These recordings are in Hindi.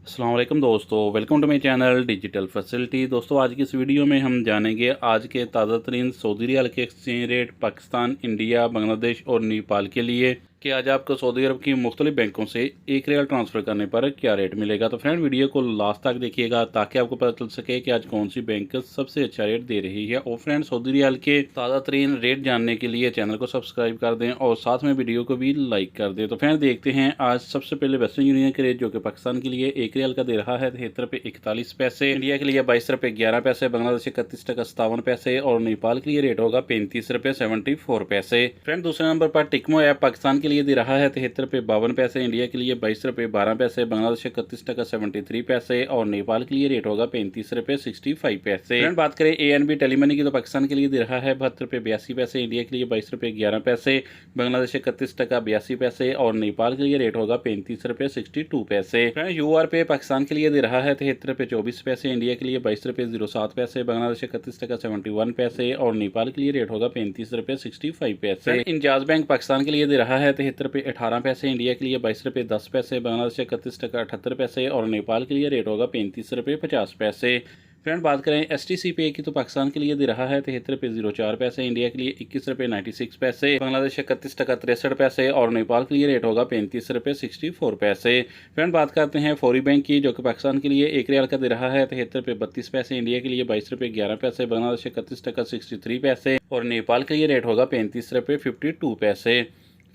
अस्सलाम वालेकुम दोस्तों, welcome to my channel digital facility. दोस्तों, आज की इस वीडियो में हम जानेंगे आज के ताज़ा तरीन सऊदी रियाल के exchange rate Pakistan, India, Bangladesh और नेपाल के लिए कि आज आपको सऊदी अरब की मुख्तलिफ बैंकों से एक रियाल ट्रांसफ़र करने पर क्या रेट मिलेगा। तो फ्रेंड, वीडियो को लास्ट तक देखिएगा ताकि आपको पता चल सके कि आज कौन सी बैंक सबसे अच्छा रेट दे रही है। और फ्रेंड, सऊदी रियाल के ताज़ा तरीन रेट जानने के लिए चैनल को सब्सक्राइब कर दें और साथ में वीडियो को भी लाइक कर दें। तो फ्रेंड, देखते हैं आज सबसे पहले वेस्टर्न यूनियन के रेट, जो कि पाकिस्तान के लिए एक रियाल का दे रहा है 73 रुपये 41 पैसे, इंडिया के लिए 22 रुपये 11 पैसे, बांग्लादेश 31 टका 57 पैसे और नेपाल के लिए रेट होगा 35 रुपये 74 पैसे। फ्रेंड, दूसरे नंबर पर टिकमो ऐप पाकिस्तान के लिए दे रहा है 73 रुपये 52 पैसे, इंडिया के लिए 22 रुपये 12 पैसे, बांग्लादेश 31 टका 73 पैसे और नेपाल के लिए रेट होगा 35 रुपये 65 पैसे। फ्रेंड, बात करें ANB टेलीमनी की तो पाकिस्तान के लिए दे रहा है 72 रुपये 82 पैसे, इंडिया के लिए 22 रुपये 11 पैसे, बांग्लादेश 31 टका 82 पैसे और नेपाल के लिए रेट होगा 35 रुपये 62 पैसे। फ्रेंड, UR पे पाकिस्तान के लिए दे रहा है 73 रुपये 24 पैसे, इंडिया के लिए 22 रुपये 07 पैसे, बांग्लादेश 31 टका 71 पैसे और नेपाल के लिए रेट होगा 35 रुपये 65 पैसे। इंजाज बैंक पाकिस्तान के लिए दे रहा है 73 रुपये 18 पैसे, इंडिया के लिए 22 रुपये 10 पैसे, बांग्लादेश 31 टका 78 पैसे और नेपाल के लिए रेट होगा 35 रुपये 50 पैसे। फ्रेंड, बात करें STC पे की तो पाकिस्तान के लिए दे रहा है 73 रुपये 04 पैसे, इंडिया के लिए 21 रुपये 96 पैसे, बांग्लादेश 31 टका 63 पैसे और नेपाल के लिए रेट होगा 35 रुपये 64 पैसे। फ्रेंड, बात करते हैं फौरी बैंक की, जो कि पाकिस्तान के लिए एक रियाल का दे रहा है 73 रुपये 32 पैसे, इंडिया के लिए 22 रुपये 11 पैसे, बांग्लादेश 31 टका 63 पैसे और नेपाल के लिए रेट होगा 35 रुपये 52 पैसे।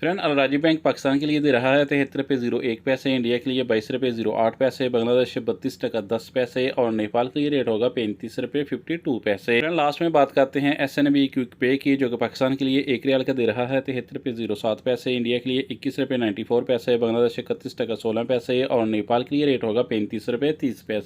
फ्रेंड, अलराजी बैंक पाकिस्तान के लिए दे रहा है 73 रुपये 01 पैसे, इंडिया के लिए 22 रुपये 08 पैसे, बांग्लादेश 32 टका 10 पैसे और नेपाल के लिए रेट होगा 35 रुपये 52 पैसे। फ्रेंड, लास्ट में बात करते हैं SNB क्विक पे की, जो कि पाकिस्तान के लिए एक रियाल का दे रहा है 73 रुपये 07 पैसे, इंडिया के लिए 21 रुपये 94 पैसे, बांग्लादेश 31 टका 16 पैसे और नेपाल के लिए रेट होगा 35 रुपये 30 पैसे।